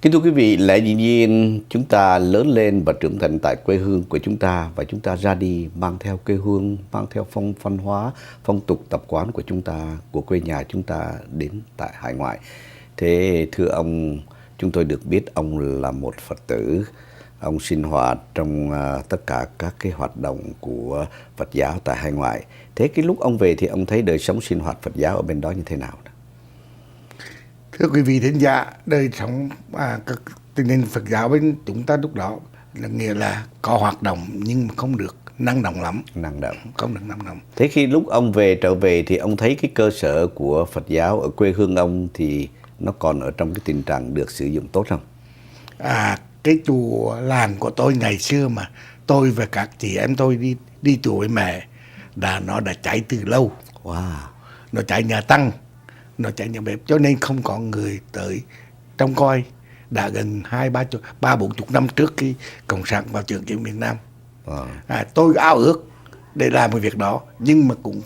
Kính thưa quý vị, lẽ dĩ nhiên chúng ta lớn lên và trưởng thành tại quê hương của chúng ta và chúng ta ra đi mang theo quê hương, mang theo văn hóa, phong tục tập quán của chúng ta, của quê nhà chúng ta đến tại hải ngoại. Thế thưa ông, chúng tôi được biết ông là một Phật tử, ông sinh hoạt trong tất cả các cái hoạt động của Phật giáo tại hải ngoại. Thế cái lúc ông về thì ông thấy đời sống sinh hoạt Phật giáo ở bên đó như thế nào? Thưa quý vị thính giả, đời sống các tình hình Phật giáo bên chúng ta lúc đó là nghĩa là có hoạt động nhưng mà không được năng động lắm. Năng động. Không được năng động. Thế khi lúc ông trở về thì ông thấy cái cơ sở của Phật giáo ở quê hương ông thì nó còn ở trong cái tình trạng được sử dụng tốt không? Cái chùa làng của tôi ngày xưa mà tôi và các chị em tôi đi chùa với mẹ nó đã cháy từ lâu. Wow. Nó cháy nhà tăng, nó cháy nhà bếp, cho nên không có người tới trông coi. Đã gần 40 năm trước khi Cộng sản vào trường chiến miền Nam. Wow. Tôi ao ước để làm cái việc đó, nhưng mà cũng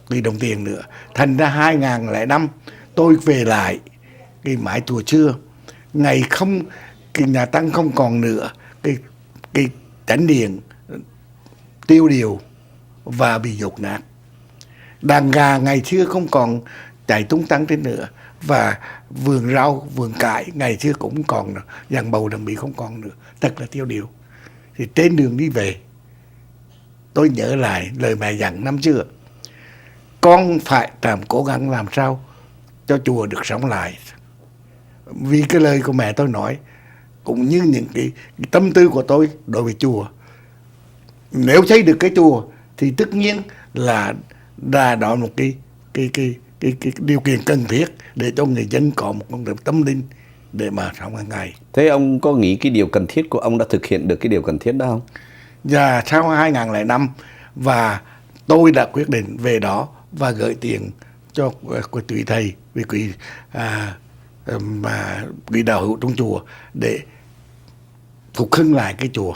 tùy đồng tiền nữa. Thành ra 2005 tôi về lại cái mái chùa xưa, cái nhà tăng không còn nữa, cái chánh điện tiêu điều và bị dột nát. Đàn gà ngày xưa không còn chạy tung tăng trên nữa, và vườn rau, vườn cải ngày xưa cũng còn nữa, dàn bầu đàn bị không còn nữa, thật là tiêu điều. Thì trên đường đi về, tôi nhớ lại lời mẹ dặn năm xưa: con phải cố gắng làm sao cho chùa được sống lại. Vì cái lời của mẹ tôi nói, cũng như những cái tâm tư của tôi đối với chùa, nếu xây được cái chùa thì tất nhiên là đó một cái điều kiện cần thiết để cho người dân có một con đường tâm linh để mà sống hàng ngày. Thế ông có nghĩ cái điều cần thiết của ông đã thực hiện được cái điều cần thiết đó không? Và sau 2005 và tôi đã quyết định về đó và gửi tiền cho quý thầy, vì quý đạo hữu trong chùa để phục hưng lại cái chùa.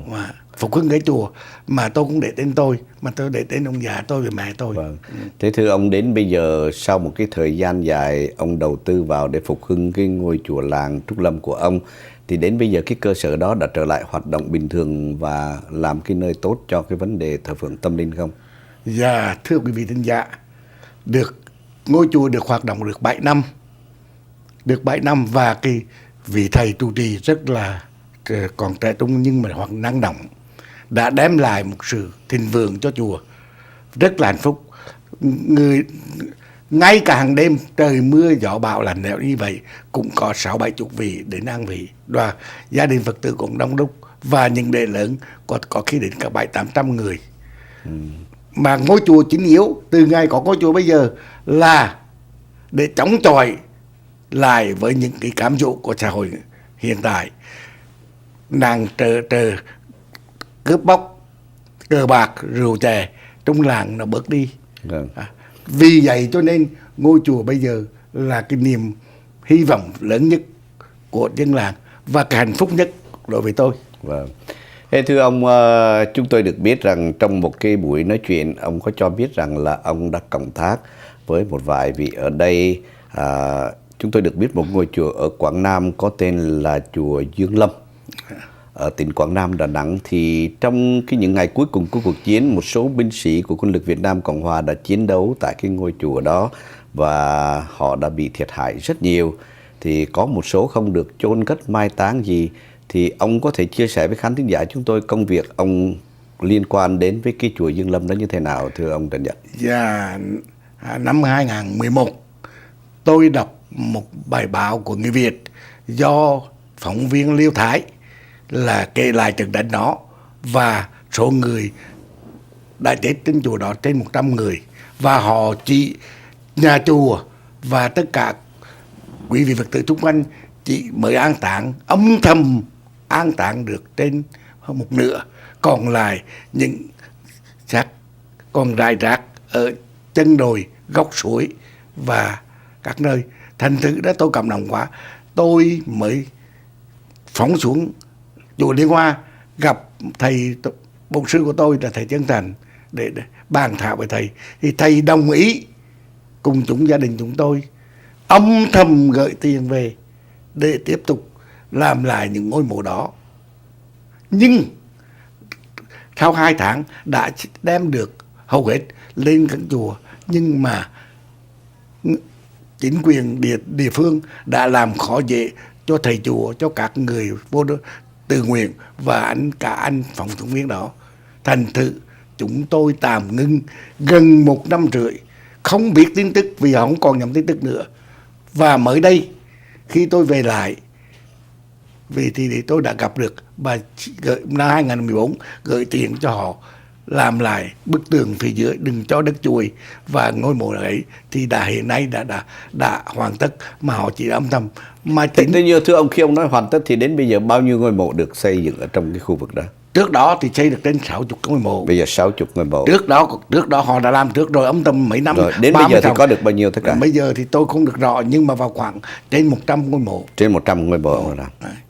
Và phục hưng cái chùa mà tôi cũng để tên tôi, mà tôi để tên ông già tôi và mẹ tôi. Vâng. Thế thưa ông, đến bây giờ sau một cái thời gian dài ông đầu tư vào để phục hưng cái ngôi chùa làng Trúc Lâm của ông, thì đến bây giờ cái cơ sở đó đã trở lại hoạt động bình thường và làm cái nơi tốt cho cái vấn đề thờ phượng tâm linh không? Dạ, thưa quý vị thính giả, ngôi chùa được hoạt động được 7 năm. Được 7 năm và cái vị thầy trụ trì rất là còn trẻ trung nhưng mà hoặc năng động, đã đem lại một sự thịnh vượng cho chùa, rất là hạnh phúc. Ngay cả hàng đêm trời mưa gió bão lạnh lẽo như vậy cũng có 60-70 vị đến an vị, và gia đình Phật tử cũng đông đúc, và những lễ lớn có khi đến cả 700-800 người. Mà ngôi chùa chính yếu từ ngày có ngôi chùa bây giờ là để chống chọi lại với những cái cám dỗ của xã hội hiện tại, nàng cướp bóc, cờ bạc, rượu chè trong làng nó bớt đi. Vì vậy cho nên ngôi chùa bây giờ là cái niềm hy vọng lớn nhất của dân làng và cái hạnh phúc nhất đối với tôi. Vâng. Thế thưa ông, chúng tôi được biết rằng trong một cái buổi nói chuyện, ông có cho biết rằng là ông đã cộng tác với một vài vị ở đây. Chúng tôi được biết một ngôi chùa ở Quảng Nam có tên là chùa Dương Lâm ở tỉnh Quảng Nam, Đà Nẵng. Thì trong những ngày cuối cùng của cuộc chiến, một số binh sĩ của quân lực Việt Nam Cộng Hòa đã chiến đấu tại cái ngôi chùa đó và họ đã bị thiệt hại rất nhiều. Thì có một số không được chôn cất mai táng gì. Thì ông có thể chia sẻ với khán thính giả chúng tôi công việc ông liên quan đến với cái chùa Dương Lâm đó như thế nào, thưa ông Trần Nhật? Dạ, năm 2011 tôi đọc một bài báo của người Việt do phóng viên Liêu Thái là kể lại trận đánh đó, và số người đã chết trên chùa đó trên 100 người, và họ chỉ nhà chùa và tất cả quý vị Phật tử xung quanh chỉ mới an táng, âm thầm an táng được trên hơn một nửa, còn lại những xác còn rải rác ở chân đồi, góc suối và các nơi. Thành thử đó tôi cảm động quá, tôi mới phóng xuống chùa Liên Hoa gặp thầy bổn sư của tôi là thầy Chân Thành để bàn thảo với thầy, thì thầy đồng ý cùng chúng gia đình chúng tôi âm thầm gửi tiền về để tiếp tục làm lại những ngôi mộ đó. Nhưng sau 2 tháng đã đem được hầu hết lên các chùa, nhưng mà chính quyền địa phương đã làm khó dễ cho thầy chùa, cho các người vô tự nguyện và cả anh phòng thủng viên đó. Thành thử chúng tôi tạm ngưng gần 1 năm rưỡi, không biết tin tức vì họ không còn nhận tin tức nữa. Và mới đây khi tôi về lại, vì thì tôi đã gặp được bà năm 2014 gửi tiền cho họ làm lại bức tường phía dưới, đừng cho đất chuồi, và ngôi mộ ấy thì hiện nay đã hoàn tất, mà họ chỉ âm thầm mà Thế như thưa ông, khi ông nói hoàn tất thì đến bây giờ bao nhiêu ngôi mộ được xây dựng ở trong cái khu vực đó? Trước đó thì xây được đến 60 ngôi mộ. Bây giờ 60 ngôi mộ. Trước đó họ đã làm trước rồi, âm thầm mấy năm. Rồi, đến bây giờ thì có được bao nhiêu tất cả? Bây giờ thì tôi không được rõ, nhưng mà vào khoảng trên 100 ngôi mộ. Trên 100 ngôi mộ rồi.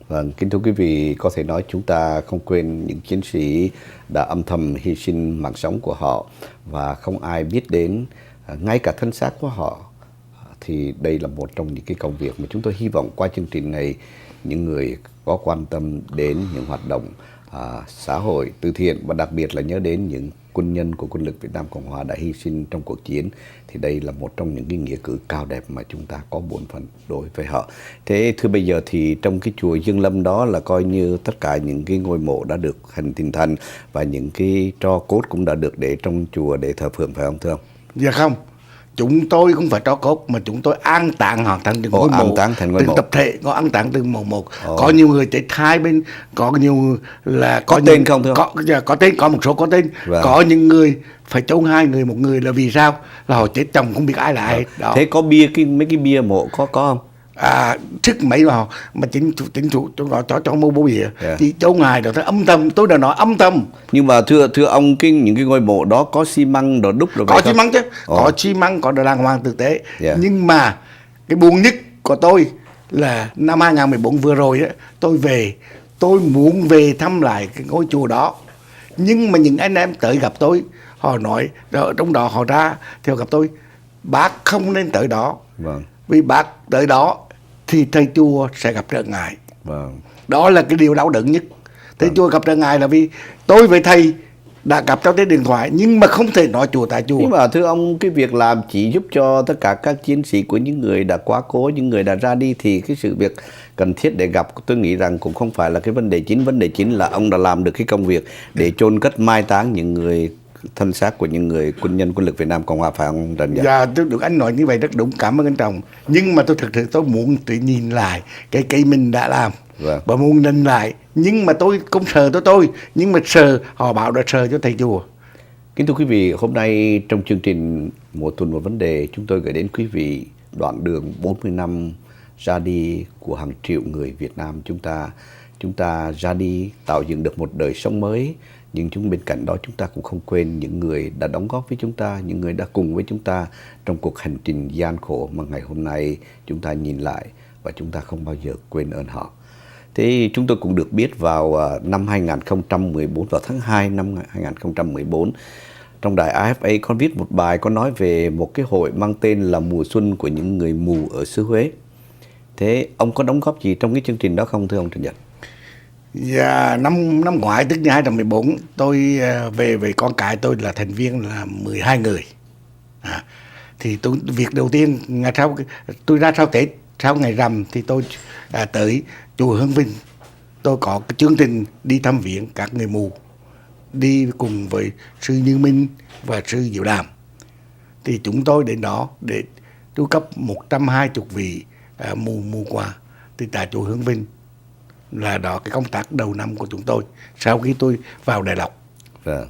Vâng, kính thưa quý vị, có thể nói chúng ta không quên những chiến sĩ đã âm thầm hy sinh mạng sống của họ và không ai biết đến, ngay cả thân xác của họ. Thì đây là một trong những cái công việc mà chúng tôi hy vọng qua chương trình này, những người có quan tâm đến những hoạt động xã hội từ thiện và đặc biệt là nhớ đến những quân nhân của quân lực Việt Nam Cộng Hòa đã hy sinh trong cuộc chiến, thì đây là một trong những cái nghĩa cử cao đẹp mà chúng ta có bổn phận đối với họ. Thế thưa, bây giờ thì trong cái chùa Dương Lâm đó là coi như tất cả những cái ngôi mộ đã được hình thành và những cái tro cốt cũng đã được để trong chùa để thờ phượng, phải không thưa ông? Dạ không, chúng tôi không phải tro cốt mà chúng tôi an táng họ thành từng ngôi mộ, từng tập thể, có an táng từng mộ một. Có nhiều người chết hai bên, có nhiều là có tên không thưa? Có tên, có một số có tên. Có những người phải chôn 2 người, một người là vì sao? Là họ chết chồng không biết ai là ai. Đó. Thế có bia, mấy cái bia mộ có không? Sức mấy mà chính chủ cho mua bố bia thì chỗ ngài đó thấy âm thầm, tôi đã nói âm thầm. Nhưng mà thưa ông, những cái ngôi mộ đó có xi măng đồ đúc rồi? Có xi măng chứ, có xi măng, có đàng hoàng thực tế. Nhưng mà cái buồn nhất của tôi là năm 2014 vừa rồi á, tôi muốn về thăm lại cái ngôi chùa đó, nhưng mà những anh em tới gặp tôi, họ nói trong đó họ ra theo gặp tôi, bác không nên tới đó. Vâng. Vì bác tới đó thì thầy chùa sẽ gặp trở ngại. Vâng. Đó là cái điều đau đớn nhất. Thầy chùa gặp trở ngại là vì tôi với thầy đã gặp trong cái điện thoại, nhưng mà không thể nói chùa tại chùa. Nhưng mà thưa ông, cái việc làm chỉ giúp cho tất cả các chiến sĩ của những người đã quá cố, những người đã ra đi, thì cái sự việc cần thiết để gặp, tôi nghĩ rằng cũng không phải là cái vấn đề chính. Vấn đề chính là ông đã làm được cái công việc để chôn cất mai táng những người, thân xác của những người quân nhân quân lực Việt Nam Cộng Hòa, phải không Trần Dạ? Dạ, tôi được anh nói như vậy rất đúng, cảm ơn anh Trọng. Nhưng mà tôi thực sự tôi muốn tự nhìn lại cái cây mình đã làm. Vâng. Và muốn nhìn lại, nhưng mà tôi không sờ tôi, nhưng mà sờ, họ bảo đã sờ cho thầy chùa. Kính thưa quý vị, hôm nay trong chương trình Một Tuần Một Vấn Đề, chúng tôi gửi đến quý vị đoạn đường 40 năm ra đi của hàng triệu người Việt Nam chúng ta ra đi tạo dựng được một đời sống mới. Nhưng bên cạnh đó chúng ta cũng không quên những người đã đóng góp với chúng ta, những người đã cùng với chúng ta trong cuộc hành trình gian khổ mà ngày hôm nay chúng ta nhìn lại và chúng ta không bao giờ quên ơn họ. Thế chúng tôi cũng được biết vào năm 2014, vào tháng 2 năm 2014, trong đài AFA có viết một bài có nói về một cái hội mang tên là Mùa Xuân của những người mù ở xứ Huế. Thế ông có đóng góp gì trong cái chương trình đó không thưa ông Trần Nhật? Dạ, năm ngoái tức là 2014, tôi về con cái tôi là thành viên là 12 người. Thì việc đầu tiên ngày sau tôi ra sau Tết, sau ngày rằm thì tôi tới chùa Hương Vinh. Tôi có cái chương trình đi thăm viếng các người mù, đi cùng với sư Như Minh và sư Diệu Đàm. Thì chúng tôi đến đó để tru cấp 120 vị mù quà thì tại chùa Hương Vinh. Là đó cái công tác đầu năm của chúng tôi sau khi tôi vào Đại Lộc. Vâng.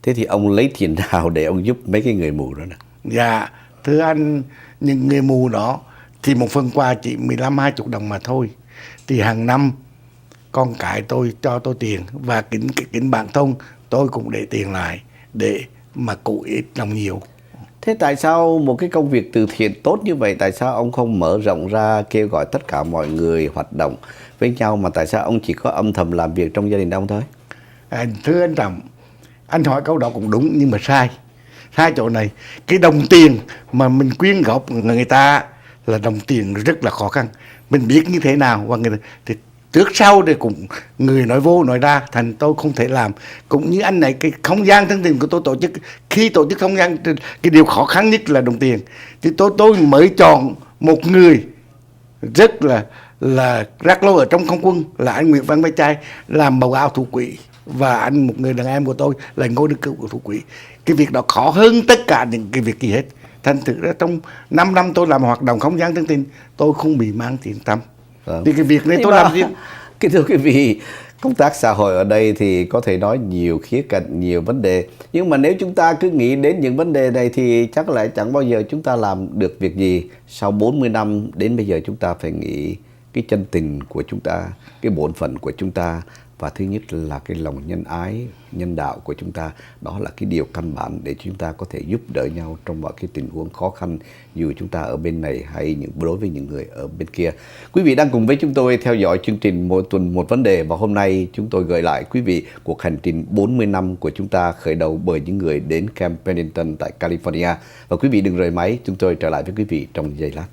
Thế thì ông lấy tiền nào để ông giúp mấy cái người mù đó nè? Dạ, thưa anh, những người mù đó thì một phần quà chỉ 15-20 đồng mà thôi. Thì hàng năm con cái tôi cho tôi tiền, và kính bản thân tôi cũng để tiền lại để mà cụ ít lòng nhiều. Thế tại sao một cái công việc từ thiện tốt như vậy, tại sao ông không mở rộng ra kêu gọi tất cả mọi người hoạt động với nhau, mà tại sao ông chỉ có âm thầm làm việc trong gia đình ông thôi? Thưa anh Trọng, anh hỏi câu đó cũng đúng nhưng mà sai chỗ này. Cái đồng tiền mà mình quyên góp người ta là đồng tiền rất là khó khăn. Mình biết như thế nào và người thì trước sau thì cũng người nói vô nói ra, thành tôi không thể làm. Cũng như anh này, cái không gian thân tình của tôi tổ chức, khi tổ chức không gian, cái điều khó khăn nhất là đồng tiền. Thì tôi mới chọn một người rất là rắc rối ở trong không quân là anh Nguyễn Văn Mai Trai làm báo cáo thủ quỹ, và anh một người đàn em của tôi là Ngô Đức Cửu của thủ quỹ. Cái việc đó khó hơn tất cả những cái việc gì hết. Thành thực ra trong 5 năm tôi làm hoạt động không gian thân tình, tôi không bị mang tiếng tăm. Thì cái việc này tôi làm riêng. Kính thưa quý vị, công tác xã hội ở đây thì có thể nói nhiều khía cạnh, nhiều vấn đề. Nhưng mà nếu chúng ta cứ nghĩ đến những vấn đề này thì chắc là chẳng bao giờ chúng ta làm được việc gì. Sau 40 năm đến bây giờ chúng ta phải nghĩ cái chân tình của chúng ta, cái bổn phận của chúng ta. Và thứ nhất là cái lòng nhân ái, nhân đạo của chúng ta. Đó là cái điều căn bản để chúng ta có thể giúp đỡ nhau trong mọi cái tình huống khó khăn, dù chúng ta ở bên này hay đối với những người ở bên kia. Quý vị đang cùng với chúng tôi theo dõi chương trình Mỗi tuần một vấn đề. Và hôm nay chúng tôi gửi lại quý vị cuộc hành trình 40 năm của chúng ta, khởi đầu bởi những người đến Camp Pendleton tại California. Và quý vị đừng rời máy, chúng tôi trở lại với quý vị trong giây lát.